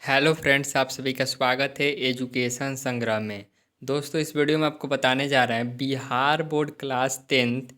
Hello friends, आप सभी का स्वागत है एजुकेशन संग्रह में। दोस्तों, इस वीडियो में आपको बताने जा रहे हैं Bihar board class 10th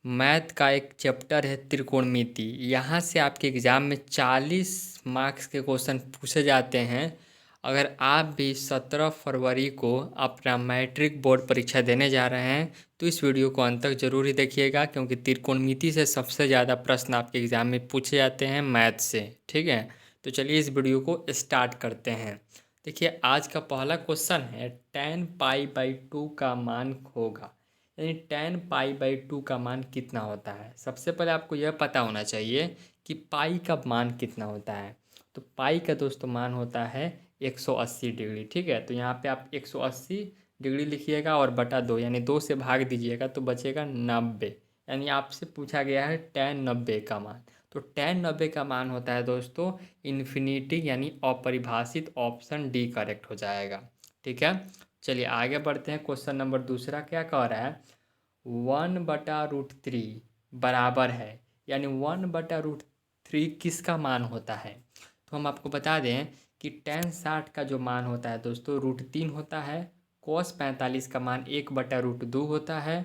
math का एक चैप्टर है त्रिकोणमिति। यहाँ से आपके एग्ज़ाम में 40 मार्क्स के क्वेश्चन पूछे जाते हैं। अगर आप भी 17 फरवरी को अपना मैट्रिक बोर्ड परीक्षा देने जा रहे हैं तो इस वीडियो को अंत तक ज़रूर ही देखिएगा, क्योंकि त्रिकोणमिति से सबसे ज़्यादा प्रश्न आपके एग्ज़ाम में पूछे जाते हैं मैथ से। ठीक है, तो चलिए इस वीडियो को स्टार्ट करते हैं। देखिए, आज का पहला क्वेश्चन है tan पाई बाई 2 का मान होगा, यानी tan पाई/2 का मान कितना होता है। सबसे पहले आपको यह पता होना चाहिए कि पाई का मान कितना होता है। तो पाई का दोस्तों मान होता है 180 डिग्री। ठीक है, तो यहाँ पे आप 180 डिग्री लिखिएगा और बटा 2 यानी 2 से भाग दीजिएगा तो बचेगा 90। यानी आपसे पूछा गया है tan 90 का मान। तो tan 90 का मान होता है दोस्तों इन्फिनिटी, यानी अपरिभाषित। ऑप्शन डी करेक्ट हो जाएगा। ठीक है, चलिए आगे बढ़ते हैं। क्वेश्चन नंबर दूसरा क्या कह रहा है, 1/√3 बराबर है, यानी 1/√3 किसका मान होता है। तो हम आपको बता दें कि tan 60 का जो मान होता है दोस्तों √3 होता है, cos 45 का मान 1/√2 होता है,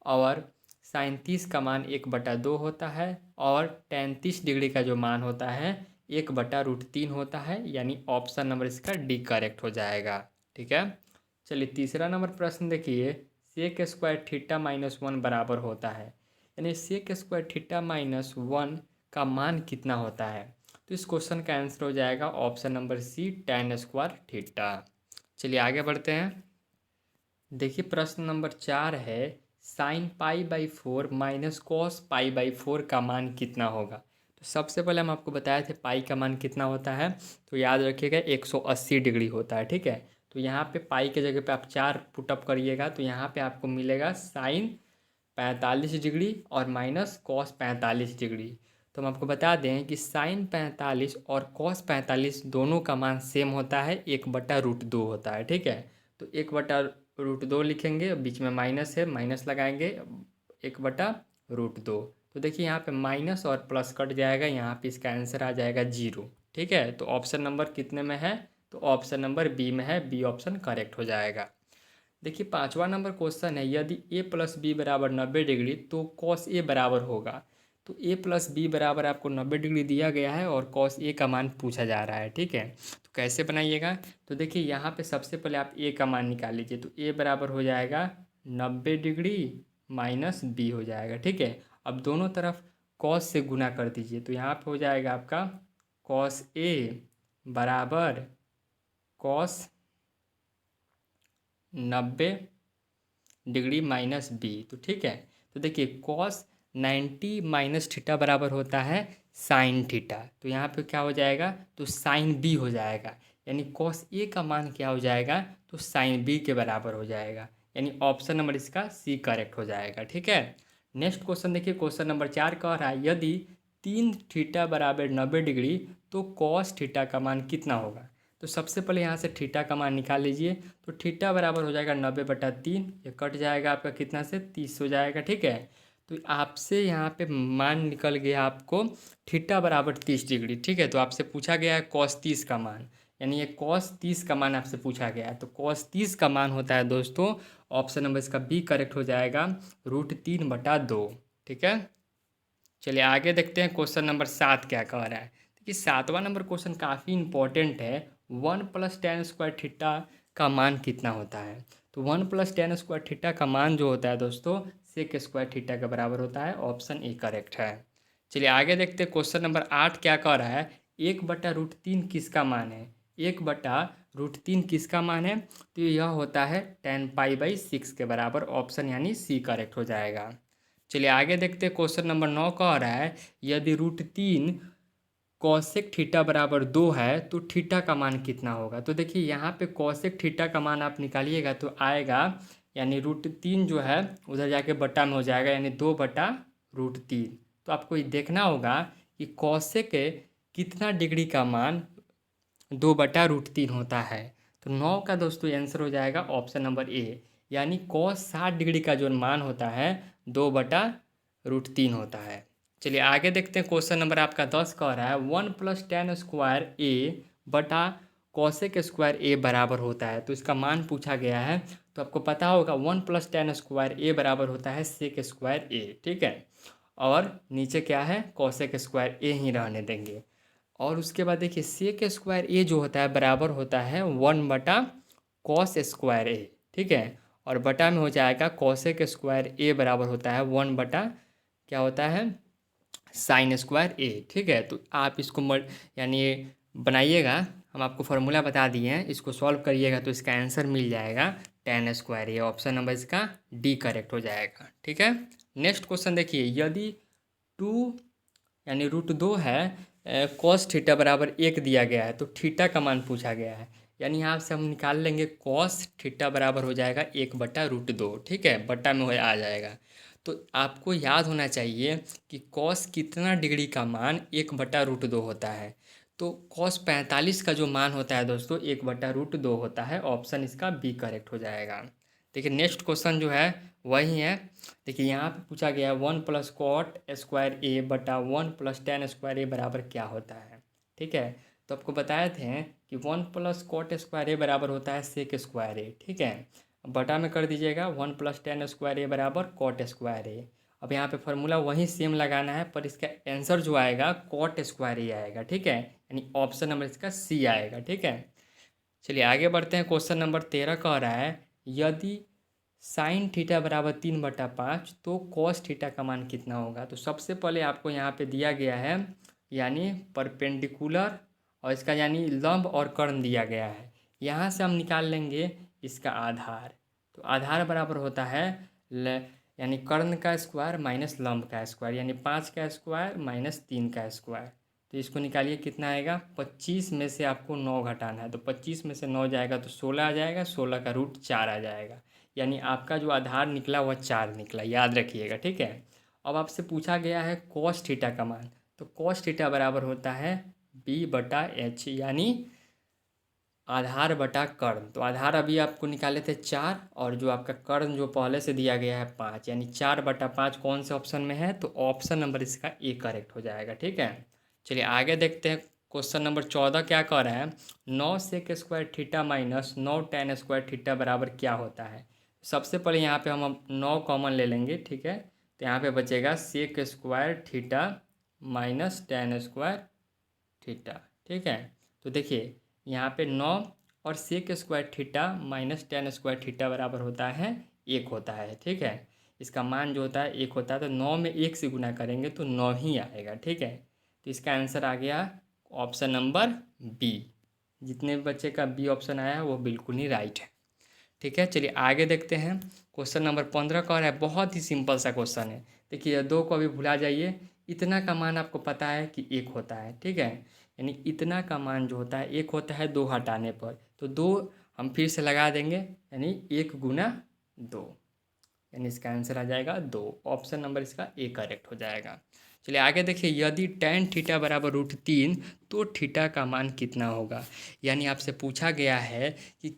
और sin 30 का मान 1/2 होता है, और tan 30 डिग्री का जो मान होता है 1/√3 होता है। यानी ऑप्शन नंबर इसका डी करेक्ट हो जाएगा। ठीक है, चलिए तीसरा नंबर प्रश्न देखिए, सेक स्क्वायर थीटा -1 बराबर होता है, यानी सेक स्क्वायर थीटा -1 का मान कितना होता है। तो इस क्वेश्चन का आंसर हो जाएगा option number C, tan square theta. चलिए आगे बढ़ते हैं। देखिए प्रश्न नंबर 4 है, साइन पाई/4 माइनस कॉस पाई/4 का मान कितना होगा। तो सबसे पहले हम आपको बताए थे पाई का मान कितना होता है, तो याद रखिएगा 180 डिग्री होता है। ठीक है, तो यहाँ पे पाई के जगह पे आप 4 पुटअप करिएगा तो यहाँ पे आपको मिलेगा साइन 45 डिग्री और माइनस कॉस 45 डिग्री। तो हम आपको बता दें कि साइन 45 और कॉस 45 दोनों का मान सेम होता है, 1/√2 होता है। ठीक है, तो 1/√2 लिखेंगे, बीच में माइनस है, माइनस लगाएंगे, 1/√2। तो देखिए यहाँ पे माइनस और प्लस कट जाएगा, यहाँ पे इसका आंसर आ जाएगा 0। ठीक है, तो ऑप्शन नंबर कितने में है, तो ऑप्शन नंबर बी में है, बी ऑप्शन करेक्ट हो जाएगा। देखिए पांचवा नंबर क्वेश्चन है, यदि a + b बराबर 90 डिग्री तो cos a बराबर होगा। तो a + b बराबर आपको 90 डिग्री दिया गया है और cos a का मान पूछा जा रहा है। ठीक है, तो कैसे बनाइएगा, तो देखिए यहाँ पे सबसे पहले आप a का मान निकाल लीजिए। तो a बराबर हो जाएगा 90 डिग्री माइनस b हो जाएगा। ठीक है, अब दोनों तरफ cos से गुना कर दीजिए, तो यहाँ पे हो जाएगा आपका cos a बराबर cos 90 डिग्री माइनस बी। तो ठीक है, तो देखिए कॉस 90 माइनस थीटा बराबर होता है साइन थीटा। तो यहाँ पे क्या हो जाएगा, तो साइन बी हो जाएगा, यानी कॉस ए का मान क्या हो जाएगा, तो साइन बी के बराबर हो जाएगा। यानी ऑप्शन नंबर इसका सी करेक्ट हो जाएगा। ठीक है, नेक्स्ट क्वेश्चन देखिए, क्वेश्चन नंबर 4 कह रहा है, यदि 3 थीटा बराबर 90 डिग्री तो कॉस थीटा का मान कितना होगा। तो सबसे पहले यहाँ से थीटा का मान निकाल लीजिए। तो थीटा बराबर हो जाएगा 90/3, ये कट जाएगा आपका कितना से 30 हो जाएगा। ठीक है, तो आपसे यहाँ पे मान निकल गया आपको थीटा बराबर 30 डिग्री। ठीक है, तो आपसे पूछा गया है कॉस 30 का मान, यानी ये कॉस 30 का मान आपसे पूछा गया है। तो कॉस 30 का मान होता है दोस्तों, ऑप्शन नंबर इसका बी करेक्ट हो जाएगा, √3/2। ठीक है, चलिए आगे देखते हैं क्वेश्चन नंबर 7 क्या कह रहा है। देखिए सातवां नंबर क्वेश्चन काफ़ी इंपॉर्टेंट है, 1 + tan स्क्वायर थीटा का मान कितना होता है। तो 1 + tan स्क्वायर थीटा का मान जो होता है दोस्तों सेक स्क्वायर थीटा के बराबर होता है। ऑप्शन ए करेक्ट है। चलिए आगे देखते हैं क्वेश्चन नंबर 8 क्या कह रहा है, 1/√3 किसका मान है। 1/√3 किसका मान है, तो यह होता है tan पाई/6 के बराबर। ऑप्शन यानी सी करेक्ट हो जाएगा। चलिए आगे देखते हैं क्वेश्चन नंबर 9 कह रहा है, यदि √3 कॉसेक थीटा बराबर 2 है तो थीटा का मान कितना होगा। तो देखिए यहाँ पे कॉसेक थीटा का मान आप निकालिएगा तो आएगा, यानी √3 जो है उधर जाके बटा में हो जाएगा, यानी 2/√3। तो आपको ये देखना होगा कि कॉसेक कितना डिग्री का मान 2/√3 होता है। तो 9 का दोस्तों आंसर हो जाएगा ऑप्शन नंबर ए, यानी cos 60 डिग्री का जो मान होता है 2/√3 होता है। चलिए आगे देखते हैं क्वेश्चन नंबर आपका 10 कह रहा है, 1 + tan स्क्वायर ए बटा कॉसेक स्क्वायर ए बराबर होता है। तो इसका मान पूछा गया है, तो आपको पता होगा 1+tan² ए बराबर होता है सेक स्क्वायर ए, ठीक है। और नीचे क्या है, कॉसेक स्क्वायर ए ही रहने देंगे। और उसके बाद देखिए सेक स्क्वायर ए जो होता है बराबर होता है 1/cos² ए, ठीक है। और बटा में हो जाएगा कॉसेक स्क्वायर ए बराबर होता है 1/ क्या होता है sin² ए, ठीक है। तो आप इसको यानी बनाइएगा, हम आपको फार्मूला बता दिए हैं, इसको सॉल्व करिएगा तो इसका आंसर मिल जाएगा tan²। ये ऑप्शन नंबर इसका डी करेक्ट हो जाएगा, ठीक है। नेक्स्ट क्वेश्चन देखिए, यदि 2 यानी √2 है, cos थीटा बराबर 1 दिया गया है, तो थीटा का मान पूछा गया है। यानी यहाँ से हम निकाल लेंगे cos थीटा बराबर हो जाएगा 1/√2, ठीक है, बटा में आ जाएगा। तो आपको याद होना चाहिए कि cos कितना डिग्री का मान 1/√2 होता है। तो cos 45 का जो मान होता है दोस्तों 1/√2 होता है। ऑप्शन इसका बी करेक्ट हो जाएगा। देखिए नेक्स्ट क्वेश्चन जो है वही है। देखिए यहाँ पे पूछा गया है 1+cot² ए बटा 1+tan² ए बराबर क्या होता है, ठीक है। तो आपको बताए थे कि 1+cot² ए बराबर होता है sec² ए, ठीक है। बटा में कर दीजिएगा 1+tan² ए बराबर cot² ए। अब यहाँ पे फार्मूला वही सेम लगाना है, पर इसका आंसर जो आएगा cot² ए आएगा, ठीक है। यानी ऑप्शन नंबर इसका सी आएगा, ठीक है। चलिए आगे बढ़ते हैं। क्वेश्चन नंबर 13 कह रहा है, यदि साइन थीटा बराबर 3/5 तो कॉस थीटा का मान कितना होगा। तो सबसे पहले आपको यहाँ पे दिया गया है यानी परपेंडिकुलर, और इसका यानी लंब और कर्ण दिया गया है। यहाँ से हम निकाल लेंगे इसका आधार। तो आधार बराबर होता है यानी कर्ण का स्क्वायर माइनस लंब का स्क्वायर, यानी 5 का स्क्वायर माइनस 3 का स्क्वायर। तो इसको निकालिए, कितना आएगा, 25 में से आपको 9 घटाना है। तो 25 में से 9 जाएगा तो 16 आ जाएगा, 16 का √4 आ जाएगा। यानी आपका जो आधार निकला वह 4 निकला, याद रखिएगा, ठीक है। अब आपसे पूछा गया है cos थीटा का मान। तो cos थीटा बराबर होता है b/h, यानी आधार बटा कर्ण। तो आधार अभी आपको निकाले थे 4, और जो आपका कर्ण जो पहले से दिया गया है 5, यानी 4/5 कौन से ऑप्शन में है, तो ऑप्शन नंबर इसका ए करेक्ट हो जाएगा, ठीक है। चलिए आगे देखते हैं। क्वेश्चन नंबर 14 क्या कह रहा है, 9 sec² theta minus 9 tan² theta बराबर क्या होता है। सबसे पहले यहाँ पे हम 9 कॉमन ले लेंगे, ठीक है। तो यहाँ पे बचेगा sec² theta minus tan² theta, ठीक है। तो देखिए यहाँ पे 9 और sec² theta minus tan² theta बराबर होता है 1 होता है, ठीक है। इसका मान जो होता है 1 होता है, तो 9 में 1 से गुना करेंगे तो 9 ही आएगा, ठीक है। तो इसका आंसर आ गया ऑप्शन नंबर बी। जितने भी बच्चे का बी ऑप्शन आया है वो बिल्कुल ही राइट है, ठीक है। चलिए आगे देखते हैं। क्वेश्चन नंबर 15 का है, बहुत ही सिंपल सा क्वेश्चन है। देखिए 2 को अभी भुला जाइए, इतना का मान आपको पता है कि 1 होता है, ठीक है। यानी इतना का मान जो होता है 1 होता है 2 हटाने पर, तो 2 हम फिर से लगा देंगे, यानी 1 गुना 2, यानी इसका आंसर आ जाएगा 2। ऑप्शन नंबर इसका ए करेक्ट हो जाएगा। चलिए आगे देखिए, यदि tan थीटा बराबर √3 तो थीटा का मान कितना होगा। यानी आपसे पूछा गया है कि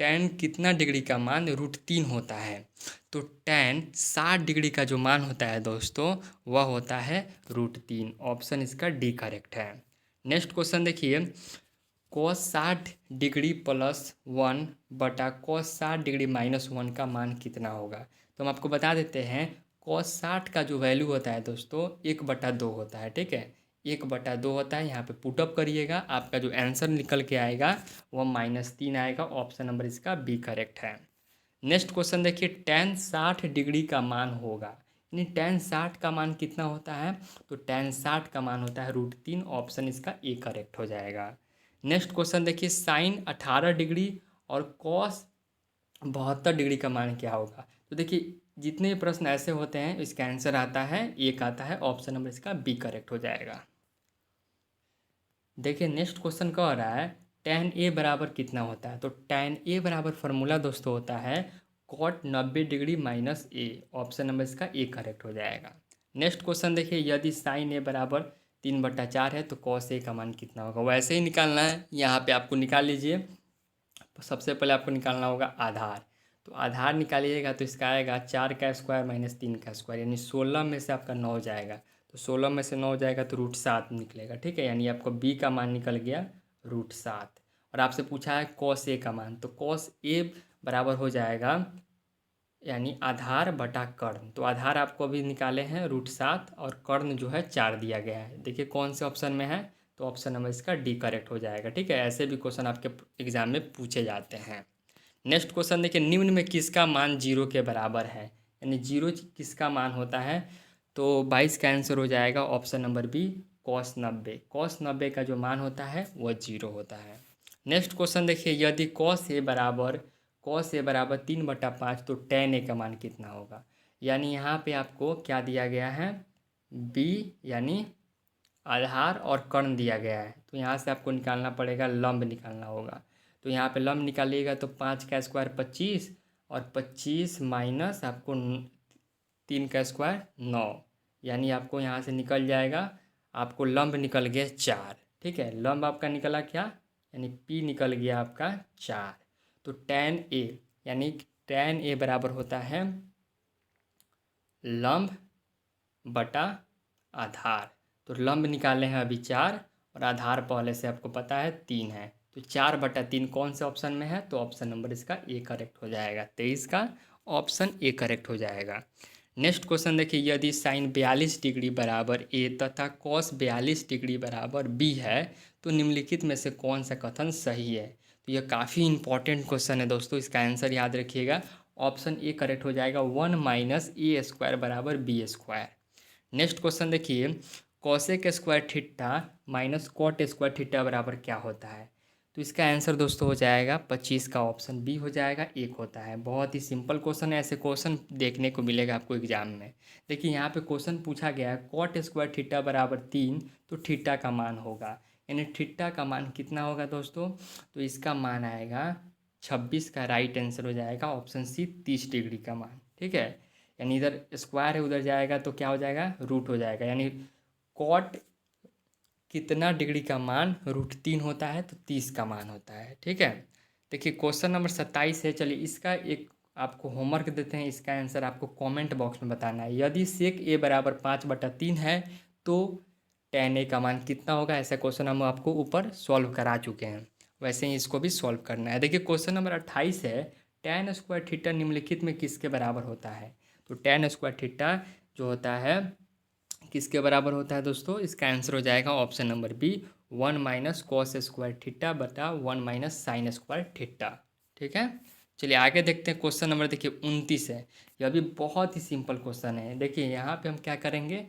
tan कितना डिग्री का मान √3 होता है। तो tan 60 डिग्री का जो मान होता है दोस्तों वह होता है √3। ऑप्शन इसका डी करेक्ट है। नेक्स्ट क्वेश्चन देखिए, cos 60 डिग्री +1 बटा cos 60 डिग्री -1 का मान कितना होगा। तो हम आपको बता देते हैं, cos 60 का जो वैल्यू होता है दोस्तों 1/2 होता है, ठीक है। 1/2 होता है। यहाँ पे पुटअप करिएगा, आपका जो आंसर निकल के आएगा वह -3 आएगा। ऑप्शन नंबर इसका बी करेक्ट है। नेक्स्ट क्वेश्चन देखिए, tan 60 डिग्री का मान होगा, यानी tan 60 का मान कितना होता है, तो tan 60 का मान होता है √3। ऑप्शन इसका ए करेक्ट हो जाएगा। नेक्स्ट क्वेश्चन देखिए, साइन 18 डिग्री और कॉस 72 डिग्री का मान क्या होगा। तो देखिए जितने प्रश्न ऐसे होते हैं इसका आंसर आता है एक आता है। ऑप्शन नंबर इसका बी करेक्ट हो जाएगा। देखिए नेक्स्ट क्वेश्चन कह रहा है, tan ए बराबर कितना होता है। तो tan ए बराबर फार्मूला दोस्तों होता है cot 90 degree -a। Option number इसका ए करेक्ट हो जाएगा। नेक्स्ट क्वेश्चन देखिए, यदि साइन ए बराबर 3/4 है तो cos ए का मान कितना होगा। वैसे ही निकालना है, यहाँ पे आपको निकाल लीजिए। सबसे पहले आपको निकालना होगा आधार। तो आधार निकालिएगा तो इसका आएगा 4 का स्क्वायर -3 का स्क्वायर, यानी 16 में से आपका 9 जाएगा। तो 16 में से 9 जाएगा तो √7 निकलेगा, ठीक है। यानी आपको बी का मान निकल गया √7। और आपसे पूछा है कॉस ए का मान, तो कॉस ए बराबर हो जाएगा यानी आधार बटा कर्ण। तो आधार आपको अभी निकाले हैं √7 और कर्ण जो है 4 दिया गया है। देखिए कौन से ऑप्शन में है, तो ऑप्शन नंबर इसका डी करेक्ट हो जाएगा। ठीक है, ऐसे भी क्वेश्चन आपके एग्जाम में पूछे जाते हैं। नेक्स्ट क्वेश्चन देखिए, निम्न में किसका मान 0 के बराबर है, यानी 0 किसका मान होता है, तो 22 का आंसर हो जाएगा option number B cos 90। cos 90 का जो मान होता है वह 0 होता है। नेक्स्ट क्वेश्चन देखिए, यदि cos a बराबर 3/5 तो tan a का मान कितना होगा। यानी यहाँ पे आपको क्या दिया गया है, b यानी आधार और कर्ण दिया गया है। तो यहाँ से आपको निकालना पड़ेगा, लंब निकालना होगा। तो यहाँ पे लंब निकालिएगा तो 5 का स्क्वायर 25 और 25 माइनस आपको 3 का स्क्वायर 9, यानी आपको यहाँ से निकल जाएगा, आपको लंब निकल गया 4। ठीक है, लंब आपका निकला क्या, यानी p निकल गया आपका 4। तो tan a यानी tan a बराबर होता है लंब बटा आधार। तो लंब निकाले हैं अभी 4 और आधार पहले से आपको पता है 3 है। तो 4/3 कौन से ऑप्शन में है, तो ऑप्शन नंबर इसका ए करेक्ट हो जाएगा। 23 का ऑप्शन ए करेक्ट हो जाएगा। नेक्स्ट क्वेश्चन देखिए, यदि साइन 42 डिग्री बराबर ए तथा कॉस 42 डिग्री बराबर बी है तो निम्नलिखित में से कौन सा कथन सही है। तो यह काफ़ी इंपॉर्टेंट क्वेश्चन है दोस्तों, इसका आंसर याद रखिएगा, ऑप्शन ए करेक्ट हो जाएगा, 1 - a² बराबर b²। नेक्स्ट क्वेश्चन देखिए, cosec square theta minus cot square theta बराबर क्या होता है। तो इसका आंसर दोस्तों हो जाएगा 25 का ऑप्शन बी हो जाएगा, 1 होता है। बहुत ही सिंपल क्वेश्चन है, ऐसे क्वेश्चन देखने को मिलेगा आपको एग्जाम में। देखिए यहाँ पे क्वेश्चन पूछा गया है कॉट स्क्वायर थीटा बराबर 3, तो थीटा का मान होगा, यानी थीटा का मान कितना होगा दोस्तों, तो इसका मान आएगा 26 का राइट आंसर हो जाएगा ऑप्शन सी 30 डिग्री का मान। ठीक है, यानी इधर स्क्वायर है उधर जाएगा तो क्या हो जाएगा, रूट हो जाएगा, यानी कॉट कितना डिग्री का मान √3 होता है, तो 30 का मान होता है। ठीक है, देखिए क्वेश्चन नंबर 27 है। चलिए इसका एक आपको होमवर्क देते हैं, इसका आंसर आपको कमेंट बॉक्स में बताना है। यदि सेक ए बराबर 5/3 है तो tan a का मान कितना होगा। ऐसा क्वेश्चन हम आपको ऊपर सॉल्व करा चुके हैं, वैसे ही इसको भी सॉल्व करना है। देखिए क्वेश्चन नंबर 28 है, tan स्क्वायर थीटा निम्नलिखित में किसके बराबर होता है। तो tan स्क्वायर थीटा जो होता है किसके बराबर होता है दोस्तों, इसका आंसर हो जाएगा option number B 1 - cos square theta बटा 1 - sin स्क्वायर थीटा। ठीक है, चलिए आगे देखते हैं। क्वेश्चन नंबर देखिए 29 है, यह भी बहुत ही सिंपल क्वेश्चन है। देखिए यहाँ पे हम क्या करेंगे,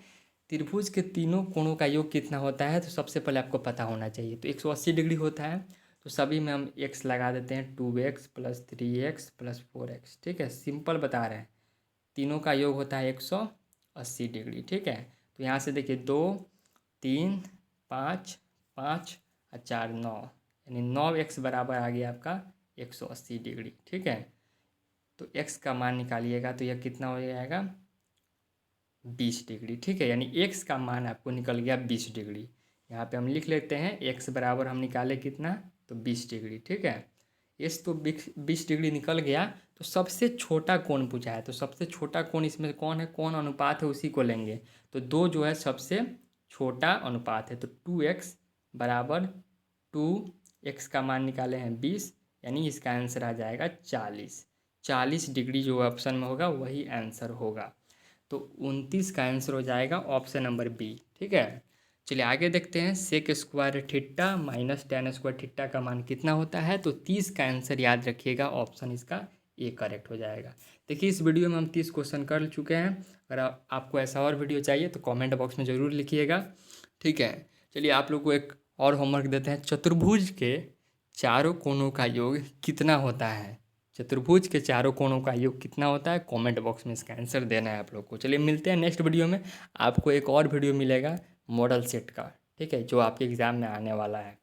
त्रिभुज के तीनों कोणों का योग कितना होता है, तो सबसे पहले आपको पता होना चाहिए। तो 180 डिग्री होता है, तो सभी में हम x लगा देते हैं, 2x + 3x + 4x। ठीक है, सिंपल बता रहे हैं, तीनों का योग होता है 180 डिग्री। ठीक है, तो यहाँ से देखिए 2 3 5 5 और 4 9, यानी 9x बराबर आ गया आपका 180 डिग्री। ठीक है, तो x का मान निकालिएगा तो यह कितना हो जाएगा 20 डिग्री। ठीक है, यानी x का मान आपको निकल गया 20 डिग्री। यहाँ पे हम लिख लेते हैं x बराबर हम निकाले कितना, तो 20 डिग्री। ठीक है, इस तो 20 डिग्री निकल गया। तो सबसे छोटा कोण पूछा है, तो सबसे छोटा कोण इसमें कौन है, कौन अनुपात है उसी को लेंगे। तो 2 जो है सबसे छोटा अनुपात है, तो 2x बराबर 2x का मान निकाले हैं 20, यानी इसका आंसर आ जाएगा 40 डिग्री। जो ऑप्शन में होगा वही आंसर होगा, तो 29 का आंसर हो जाएगा ऑप्शन नंबर बी। ठीक है, चलिए आगे देखते हैं। Sec square theta minus tan square theta का मान कितना होता है, तो 30 का आंसर याद रखिएगा, ऑप्शन इसका ए करेक्ट हो जाएगा। देखिए इस वीडियो में हम 30 क्वेश्चन कर चुके हैं। अगर आपको ऐसा और वीडियो चाहिए तो कमेंट बॉक्स में ज़रूर लिखिएगा। ठीक है, चलिए आप लोग को एक और होमवर्क देते हैं, चतुर्भुज के चारों कोणों का योग कितना होता है। चतुर्भुज के चारों कोणों का योग कितना होता है, कमेंट बॉक्स में इसका आंसर देना है आप लोग को। चलिए मिलते हैं नेक्स्ट वीडियो में, आपको एक और वीडियो मिलेगा मॉडल सेट का। ठीक है, जो आपके एग्ज़ाम में आने वाला है।